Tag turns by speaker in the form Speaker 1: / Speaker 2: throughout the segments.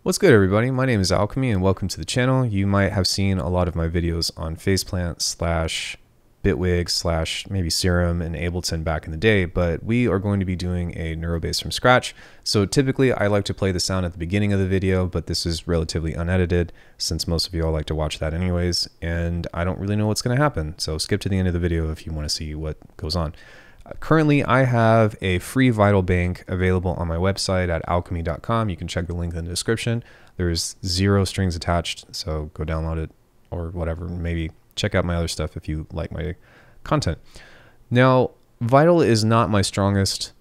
Speaker 1: What's good, everybody? My name is Alckemy and welcome to the channel. You might have seen a lot of my videos on Faceplant / BITWIG / maybe Serum and Ableton back in the day, but we are going to be doing a Neuro bass from scratch. So typically I like to play the sound at the beginning of the video, but this is relatively unedited since most of you all like to watch that anyways, and I don't really know what's going to happen. So skip to the end of the video if you want to see what goes on. Currently, I have a free Vital Bank available on my website at alckemy.com. You can check the link in the description. There's 0 strings attached, so go download it or whatever. Maybe check out my other stuff if you like my content. Now, Vital is not my strongest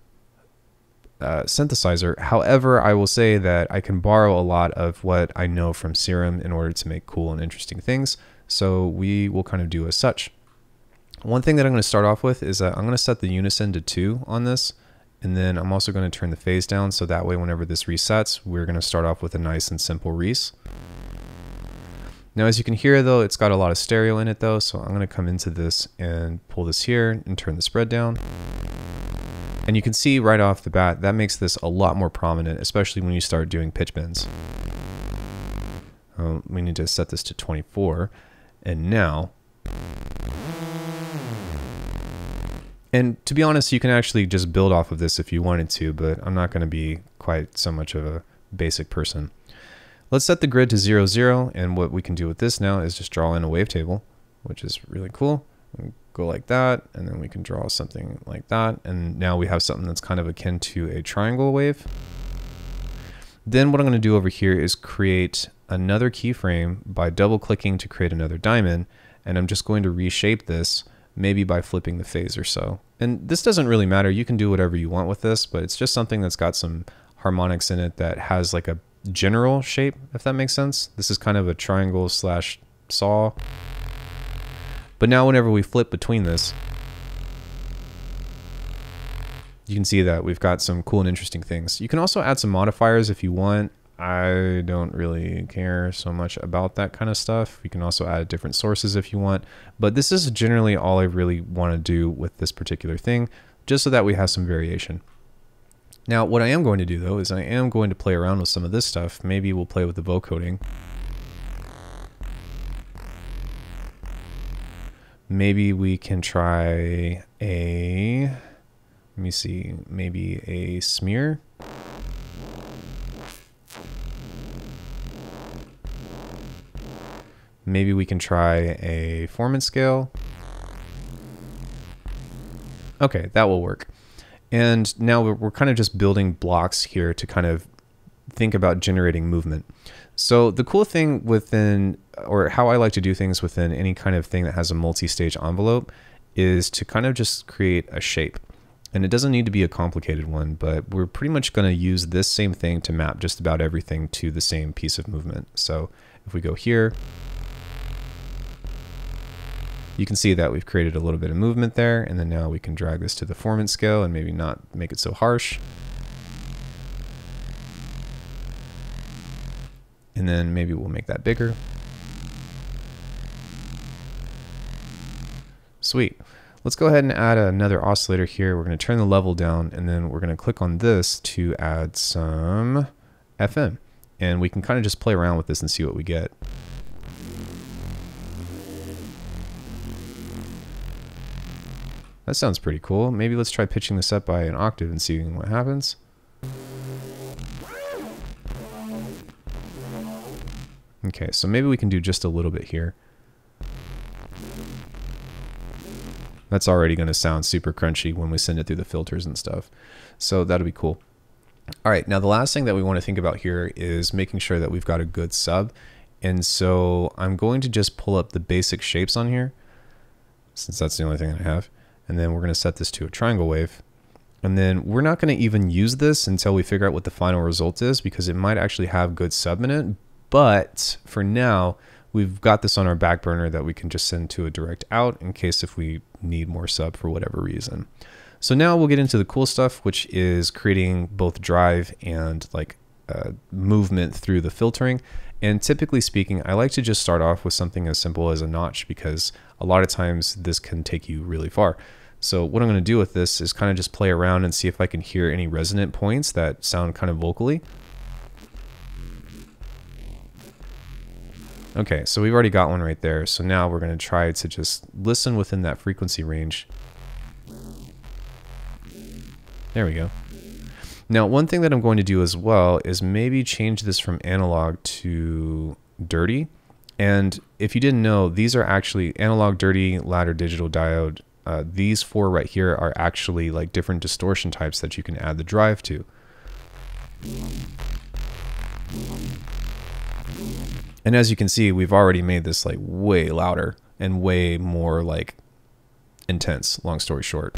Speaker 1: synthesizer. However, I will say that I can borrow a lot of what I know from Serum in order to make cool and interesting things. So we will kind of do as such. One thing that I'm going to start off with is that I'm going to set the unison to 2 on this, and then I'm also going to turn the phase down so that way whenever this resets, we're going to start off with a nice and simple res. Now as you can hear though, it's got a lot of stereo in it though, so I'm going to come into this and pull this here and turn the spread down. And you can see right off the bat, that makes this a lot more prominent, especially when you start doing pitch bends. We need to set this to 24, and now... And to be honest, you can actually just build off of this if you wanted to, but I'm not going to be quite so much of a basic person. Let's set the grid to 0, 0, and what we can do with this now is just draw in a wavetable, which is really cool. Go like that, and then we can draw something like that, and now we have something that's kind of akin to a triangle wave. Then what I'm going to do over here is create another keyframe by double-clicking to create another diamond, and I'm just going to reshape this maybe by flipping the phase or so. And this doesn't really matter. You can do whatever you want with this, but it's just something that's got some harmonics in it that has like a general shape, if that makes sense. This is kind of a triangle / saw. But now whenever we flip between this, you can see that we've got some cool and interesting things. You can also add some modifiers if you want. I don't really care so much about that kind of stuff. You can also add different sources if you want, but this is generally all I really want to do with this particular thing, just so that we have some variation. Now, what I am going to do though, is I am going to play around with some of this stuff. Maybe we'll play with the vocoding. Maybe we can try a, let me see, maybe a smear. Maybe we can try a formant scale. Okay, that will work. And now we're kind of just building blocks here to kind of think about generating movement. So the cool thing within, or how I like to do things within any kind of thing that has a multi-stage envelope, is to kind of just create a shape. And it doesn't need to be a complicated one, but we're pretty much going to use this same thing to map just about everything to the same piece of movement. So if we go here, you can see that we've created a little bit of movement there, and then now we can drag this to the formant scale and maybe not make it so harsh. And then maybe we'll make that bigger. Sweet. Let's go ahead and add another oscillator here. We're going to turn the level down, and then we're going to click on this to add some FM. And we can kind of just play around with this and see what we get. That sounds pretty cool. Maybe let's try pitching this up by an octave and seeing what happens. Okay, so maybe we can do just a little bit here. That's already going to sound super crunchy when we send it through the filters and stuff. So that'll be cool. All right, now the last thing that we want to think about here is making sure that we've got a good sub. And so I'm going to just pull up the basic shapes on here, since that's the only thing I have. And then we're going to set this to a triangle wave. And then we're not going to even use this until we figure out what the final result is, because it might actually have good sub in it. But for now, we've got this on our back burner that we can just send to a direct out in case if we need more sub for whatever reason. So now we'll get into the cool stuff, which is creating both drive and like movement through the filtering. And typically speaking, I like to just start off with something as simple as a notch, because a lot of times this can take you really far. So what I'm going to do with this is kind of just play around and see if I can hear any resonant points that sound kind of vocally. Okay, so we've already got one right there. So now we're going to try to just listen within that frequency range. There we go. Now, one thing that I'm going to do as well is maybe change this from analog to dirty. And if you didn't know, these are actually analog, dirty, ladder, digital, diode. These four right here are actually like different distortion types that you can add the drive to. And as you can see, we've already made this like way louder and way more like intense, long story short.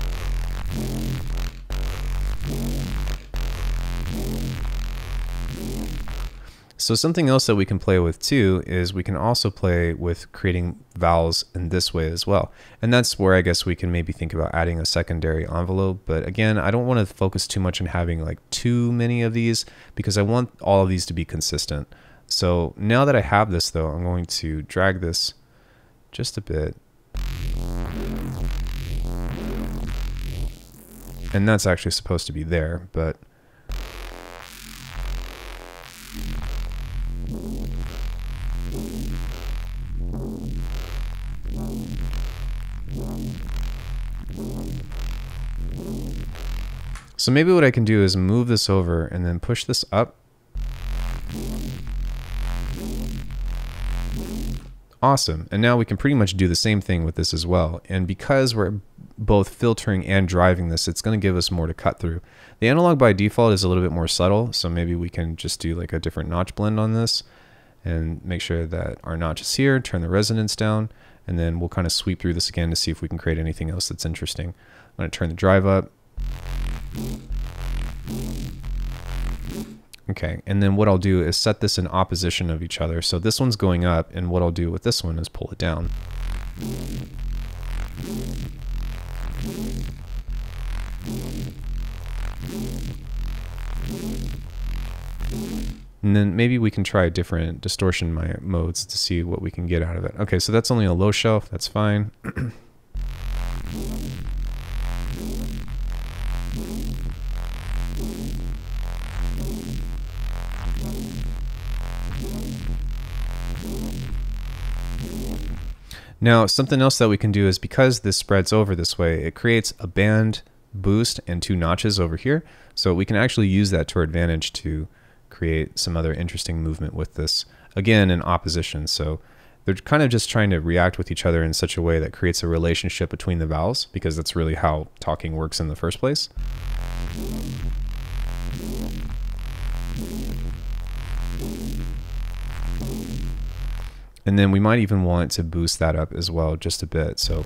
Speaker 1: So something else that we can play with too is we can also play with creating vowels in this way as well. And that's where I guess we can maybe think about adding a secondary envelope. But again, I don't want to focus too much on having like too many of these because I want all of these to be consistent. So now that I have this though, I'm going to drag this just a bit. And that's actually supposed to be there, but so maybe what I can do is move this over and then push this up. Awesome. And now we can pretty much do the same thing with this as well. And because we're both filtering and driving this, it's going to give us more to cut through. The analog by default is a little bit more subtle. So maybe we can just do like a different notch blend on this and make sure that our notch is here, turn the resonance down, and then we'll kind of sweep through this again to see if we can create anything else that's interesting. I'm going to turn the drive up. Okay, and then what I'll do is set this in opposition of each other. So this one's going up, and what I'll do with this one is pull it down. And then maybe we can try different distortion modes to see what we can get out of it. Okay, so that's only a low shelf, that's fine. Now, something else that we can do is because this spreads over this way, it creates a band boost and two notches over here. So we can actually use that to our advantage to create some other interesting movement with this, again, in opposition. So they're kind of just trying to react with each other in such a way that creates a relationship between the vowels, because that's really how talking works in the first place. And then we might even want to boost that up as well just a bit. So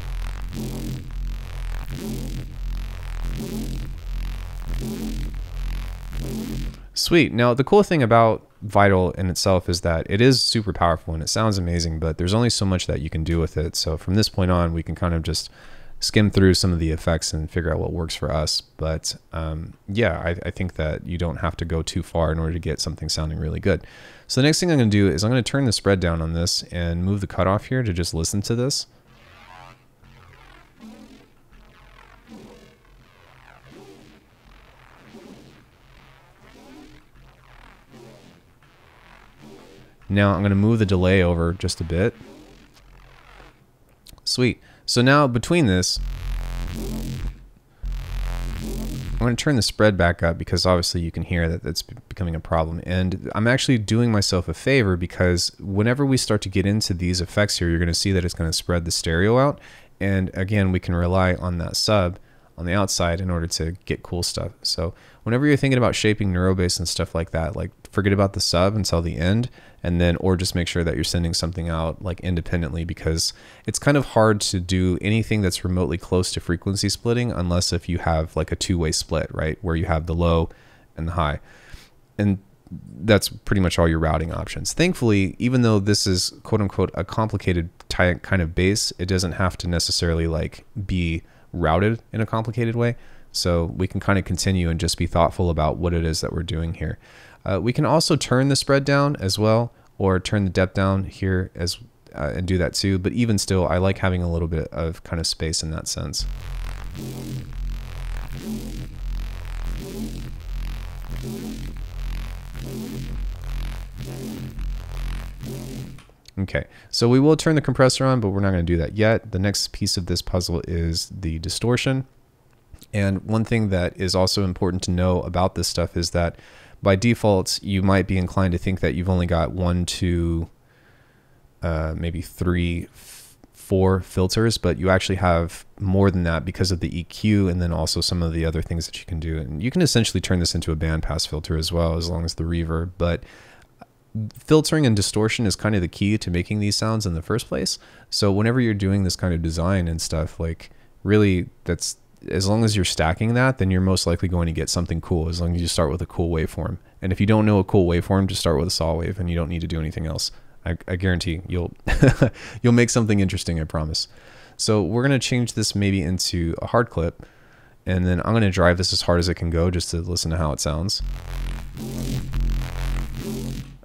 Speaker 1: sweet. Now the cool thing about Vital in itself is that it is super powerful and it sounds amazing, but there's only so much that you can do with it. So from this point on, we can kind of just skim through some of the effects and figure out what works for us. But yeah, I think that you don't have to go too far in order to get something sounding really good. So the next thing I'm going to do is I'm going to turn the spread down on this and move the cutoff here to just listen to this. Now I'm going to move the delay over just a bit. Sweet. So now between this, I'm going to turn the spread back up because obviously you can hear that that's becoming a problem. And I'm actually doing myself a favor because whenever we start to get into these effects here, you're going to see that it's going to spread the stereo out. And again, we can rely on that sub on the outside in order to get cool stuff. So whenever you're thinking about shaping neuro bass and stuff like that, like forget about the sub until the end, and then or just make sure that you're sending something out like independently, because it's kind of hard to do anything that's remotely close to frequency splitting unless if you have like a two-way split, right, where you have the low and the high, and that's pretty much all your routing options. Thankfully, even though this is quote unquote a complicated kind of bass, it doesn't have to necessarily like be routed in a complicated way. So we can kind of continue and just be thoughtful about what it is that we're doing here. We can also turn the spread down as well, or turn the depth down here as and do that too. But even still, I like having a little bit of kind of space in that sense. Okay, so we will turn the compressor on, but we're not going to do that yet. The next piece of this puzzle is the distortion. And one thing that is also important to know about this stuff is that by default, you might be inclined to think that you've only got 1, 2, maybe 3, 4 filters, but you actually have more than that because of the EQ and then also some of the other things that you can do. And you can essentially turn this into a bandpass filter as well, as long as the reverb. But filtering and distortion is kind of the key to making these sounds in the first place. So whenever you're doing this kind of design and stuff, like really that's, as long as you're stacking that, then you're most likely going to get something cool as long as you start with a cool waveform. And if you don't know a cool waveform, just start with a saw wave and you don't need to do anything else. I guarantee you'll you'll make something interesting, I promise. So we're going to change this maybe into a hard clip, and then I'm going to drive this as hard as it can go just to listen to how it sounds.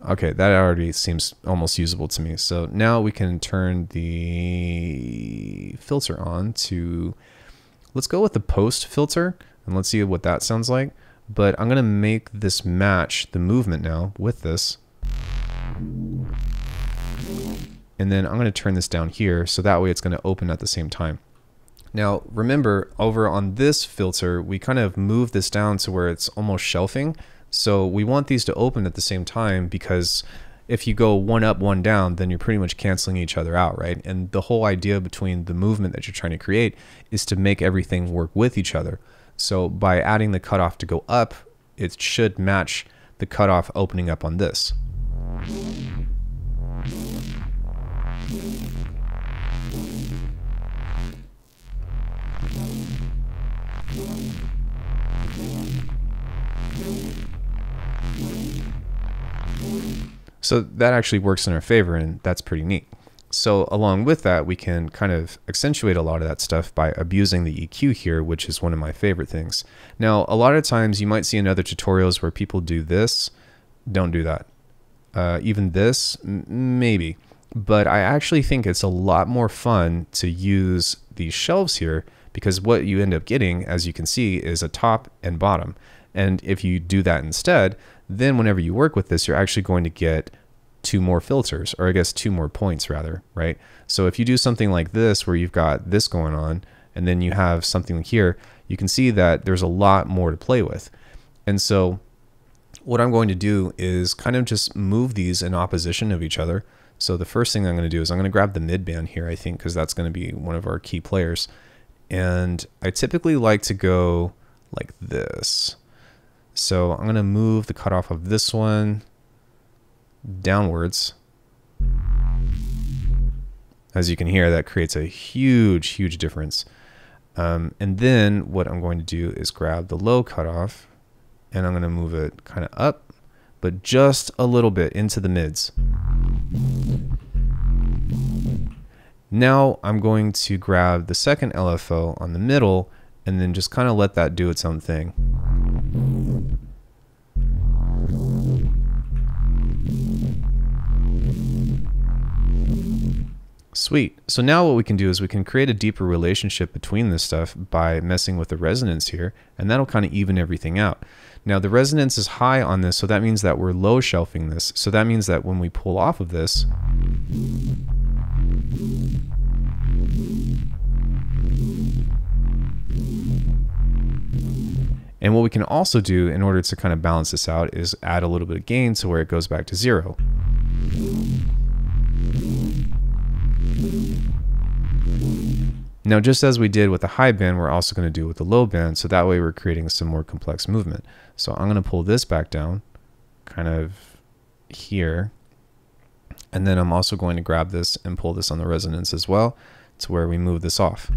Speaker 1: Okay, that already seems almost usable to me. So now we can turn the filter on to, let's go with the post filter and let's see what that sounds like. But I'm going to make this match the movement now with this. And then I'm going to turn this down here so that way it's going to open at the same time. Now remember, over on this filter, we kind of move this down to where it's almost shelving. So we want these to open at the same time, because if you go one up, one down, then you're pretty much canceling each other out, right? And the whole idea between the movement that you're trying to create is to make everything work with each other. So by adding the cutoff to go up, it should match the cutoff opening up on this. So that actually works in our favor, and that's pretty neat. So along with that, we can kind of accentuate a lot of that stuff by abusing the EQ here, which is one of my favorite things. Now, a lot of times you might see in other tutorials where people do this. Don't do that. Even this, maybe. But I actually think it's a lot more fun to use these shelves here, because what you end up getting, as you can see, is a top and bottom. And if you do that instead, then whenever you work with this, you're actually going to get 2 more filters, or I guess 2 more points rather, right? So if you do something like this, where you've got this going on, and then you have something here, you can see that there's a lot more to play with. And so what I'm going to do is kind of just move these in opposition of each other. So the first thing I'm going to do is I'm going to grab the mid band here, I think, because that's going to be one of our key players. And I typically like to go like this. So I'm going to move the cutoff of this one downwards. As you can hear, that creates a huge, huge difference. And then what I'm going to do is grab the low cutoff, and I'm going to move it kind of up, but just a little bit into the mids. Now I'm going to grab the second LFO on the middle, and then just kind of let that do its own thing. Sweet. So now what we can do is we can create a deeper relationship between this stuff by messing with the resonance here, and that'll kind of even everything out. Now the resonance is high on this, so that means that we're low shelving this. So that means that when we pull off of this, and what we can also do in order to kind of balance this out is add a little bit of gain to where it goes back to 0. Now, just as we did with the high band, we're also going to do with the low band, so that way we're creating some more complex movement. So I'm going to pull this back down, kind of here, and then I'm also going to grab this and pull this on the resonance as well, to where we move this off.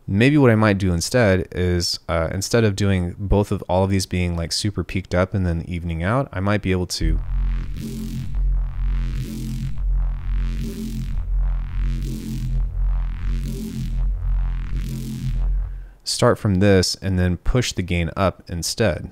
Speaker 1: Maybe what I might do instead is, instead of doing both of all of these being like super peaked up and then evening out, I might be able to start from this and then push the gain up instead.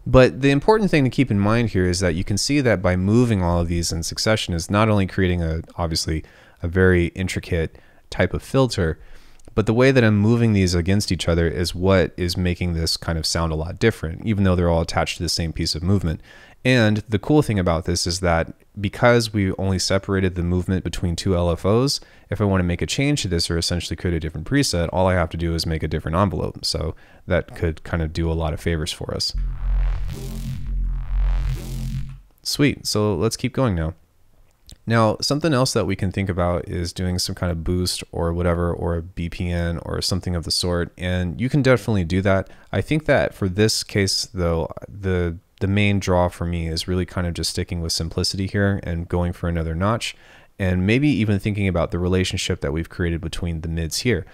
Speaker 1: But the important thing to keep in mind here is that you can see that by moving all of these in succession is not only creating obviously a very intricate type of filter, but the way that I'm moving these against each other is what is making this kind of sound a lot different, even though they're all attached to the same piece of movement. And the cool thing about this is that because we only separated the movement between two LFOs, if I want to make a change to this or essentially create a different preset, all I have to do is make a different envelope. So that could kind of do a lot of favors for us. Sweet. So let's keep going now. Now, something else that we can think about is doing some kind of boost or whatever, or a BPN or something of the sort. And you can definitely do that. I think that for this case, though, the main draw for me is really kind of just sticking with simplicity here and going for another notch, and maybe even thinking about the relationship that we've created between the mids here.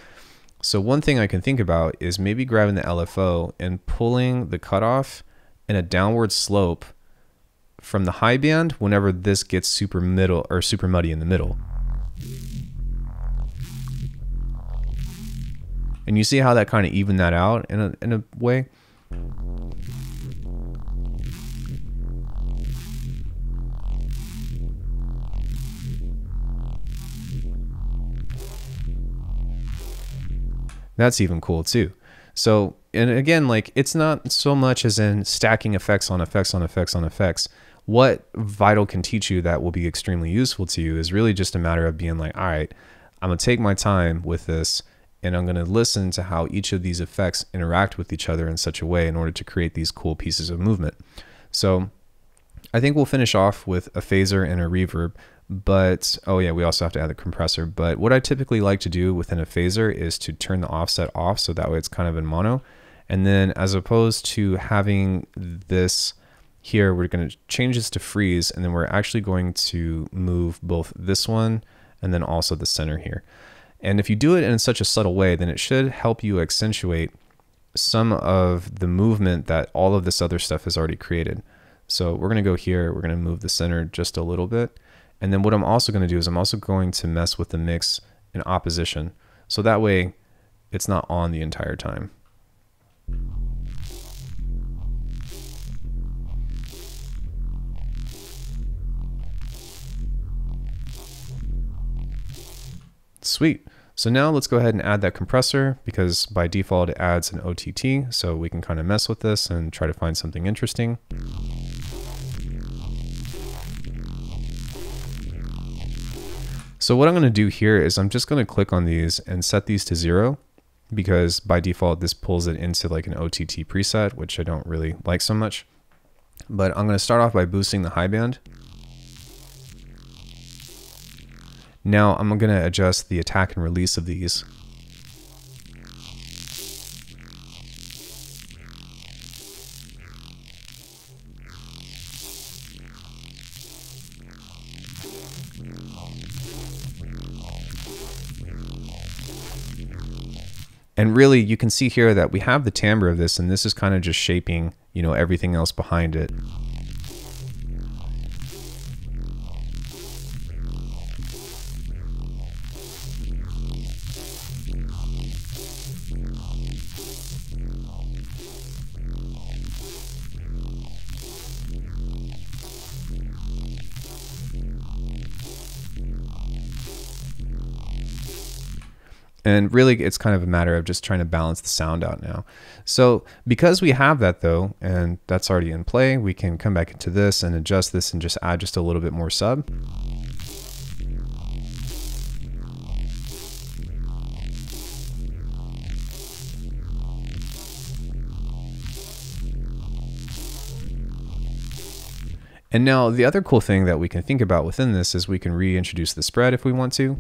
Speaker 1: So one thing I can think about is maybe grabbing the LFO and pulling the cutoff in a downward slope from the high band whenever this gets super middle or super muddy in the middle. And you see how that kind of evened that out in a way? That's even cool too. So, and again, like, it's not so much as in stacking effects on effects on effects on effects. What Vital can teach you that will be extremely useful to you is really just a matter of being like, all right, I'm gonna take my time with this and I'm gonna listen to how each of these effects interact with each other in such a way in order to create these cool pieces of movement. So I think we'll finish off with a phaser and a reverb. But, oh yeah, we also have to add the compressor. But what I typically like to do within a phaser is to turn the offset off, so that way it's kind of in mono. And then as opposed to having this here, we're going to change this to freeze, and then we're actually going to move both this one and then also the center here. And if you do it in such a subtle way, then it should help you accentuate some of the movement that all of this other stuff has already created. So we're going to go here, we're going to move the center just a little bit. And then what I'm also going to do is I'm also going to mess with the mix in opposition. So that way it's not on the entire time. Sweet. So now let's go ahead and add that compressor, because by default it adds an OTT. So we can kind of mess with this and try to find something interesting. So what I'm going to do here is I'm just going to click on these and set these to 0, because by default this pulls it into like an OTT preset, which I don't really like so much. But I'm going to start off by boosting the high band. Now I'm going to adjust the attack and release of these. And really, you can see here that we have the timbre of this, and this is kind of just shaping, you know, everything else behind it. And really, it's kind of a matter of just trying to balance the sound out now. So because we have that though, and that's already in play, we can come back into this and adjust this and just add just a little bit more sub. And now the other cool thing that we can think about within this is we can reintroduce the spread if we want to.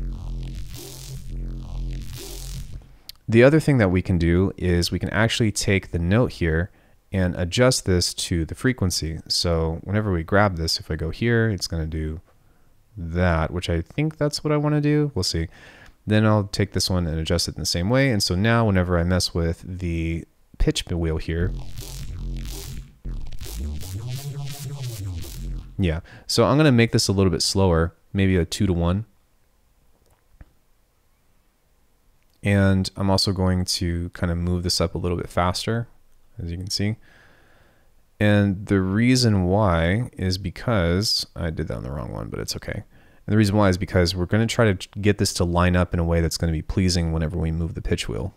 Speaker 1: The other thing that we can do is we can actually take the note here and adjust this to the frequency. So whenever we grab this, if I go here, it's going to do that, which I think that's what I want to do. We'll see. Then I'll take this one and adjust it in the same way. And so now whenever I mess with the pitch wheel here, yeah, so I'm going to make this a little bit slower, maybe a 2-to-1. And I'm also going to kind of move this up a little bit faster, as you can see. And the reason why is because I did that on the wrong one, but it's okay. And the reason why is because we're going to try to get this to line up in a way that's going to be pleasing whenever we move the pitch wheel.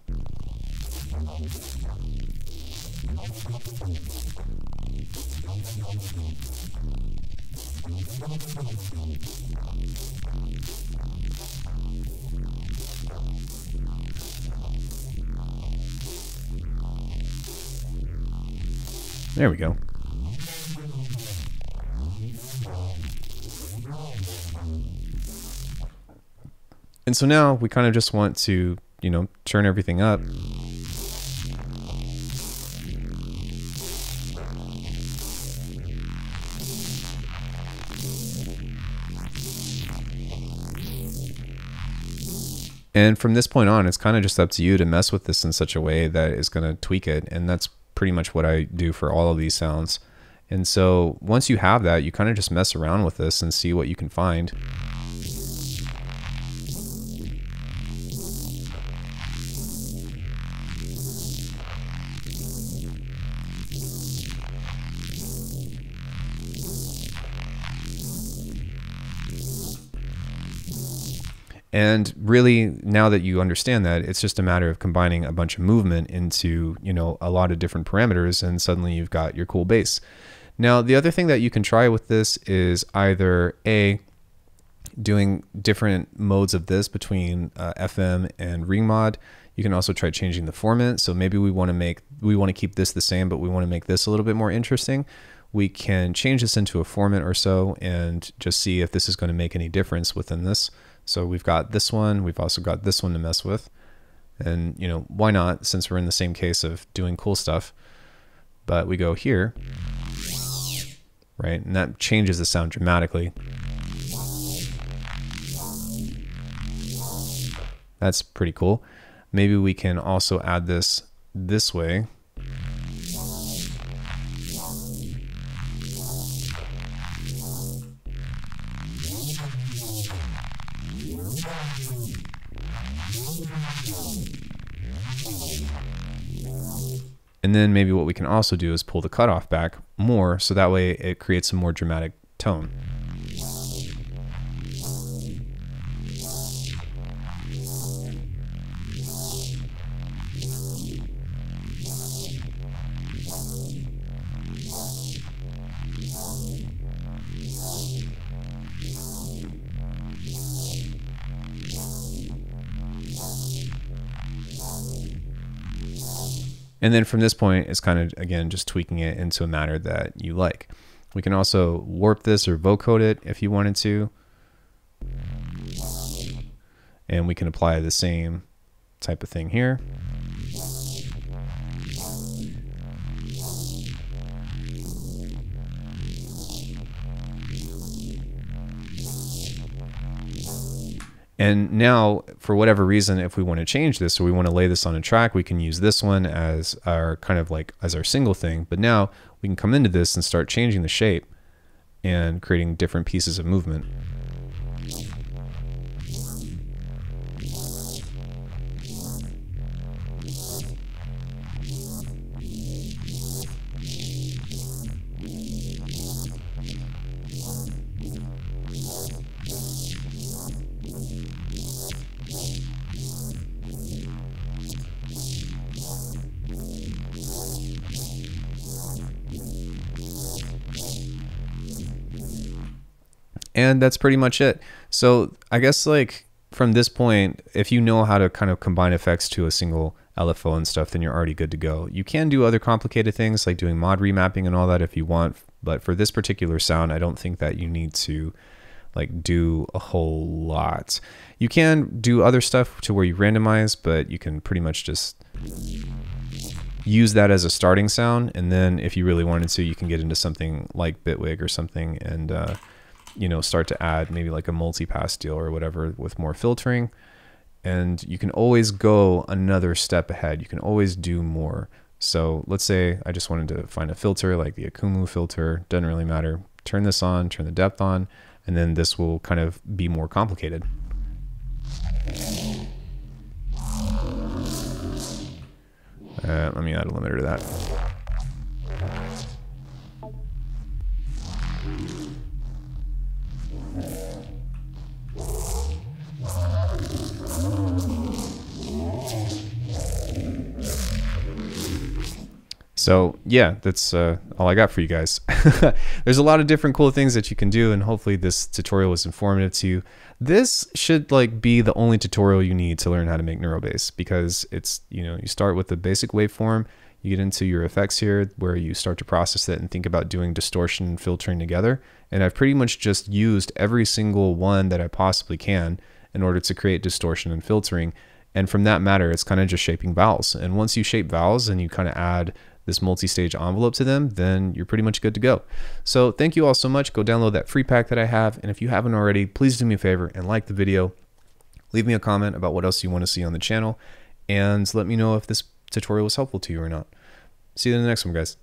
Speaker 1: There we go. And so now we kind of just want to, you know, turn everything up. And from this point on, it's kind of just up to you to mess with this in such a way that is going to tweak it. And that's pretty much what I do for all of these sounds. And so once you have that, you kind of just mess around with this and see what you can find. And really, now that you understand that, it's just a matter of combining a bunch of movement into, you know, a lot of different parameters, and suddenly you've got your cool bass. Now, the other thing that you can try with this is either doing different modes of this between FM and ring mod. You can also try changing the format. So maybe we want to keep this the same, but we want to make this a little bit more interesting. We can change this into a format or so and just see if this is going to make any difference within this. So we've got this one, we've also got this one to mess with. And, you know, why not, since we're in the same case of doing cool stuff. But we go here, right? And that changes the sound dramatically. That's pretty cool. Maybe we can also add this way. And then maybe what we can also do is pull the cutoff back more, so that way it creates a more dramatic tone. And then from this point, it's kind of, again, just tweaking it into a manner that you like. We can also warp this or vocode it if you wanted to. And we can apply the same type of thing here. And now, for whatever reason, if we want to change this or we want to lay this on a track, we can use this one as our kind of like as our single thing. But now we can come into this and start changing the shape and creating different pieces of movement. And that's pretty much it. So I guess like from this point, if you know how to kind of combine effects to a single LFO and stuff, then you're already good to go. You can do other complicated things like doing mod remapping and all that if you want. But for this particular sound, I don't think that you need to like do a whole lot. You can do other stuff to where you randomize, but you can pretty much just use that as a starting sound. And then if you really wanted to, you can get into something like BITWIG or something and you know, start to add maybe like a multi-pass deal or whatever with more filtering. And you can always go another step ahead. You can always do more. So let's say I just wanted to find a filter like the Alckemy filter, doesn't really matter. Turn this on, turn the depth on, and then this will kind of be more complicated. Let me add a limiter to that. So yeah, that's all I got for you guys. There's a lot of different cool things that you can do, and hopefully this tutorial was informative to you. This should like be the only tutorial you need to learn how to make Neurobase, because it's, you know, you start with the basic waveform, you get into your effects here where you start to process it and think about doing distortion and filtering together. And I've pretty much just used every single one that I possibly can in order to create distortion and filtering. And from that matter, it's kind of just shaping vowels. And once you shape vowels and you kind of add this multi-stage envelope to them, then you're pretty much good to go. So thank you all so much. Go download that free pack that I have. And if you haven't already, please do me a favor and like the video. Leave me a comment about what else you want to see on the channel. And let me know if this tutorial was helpful to you or not. See you in the next one, guys.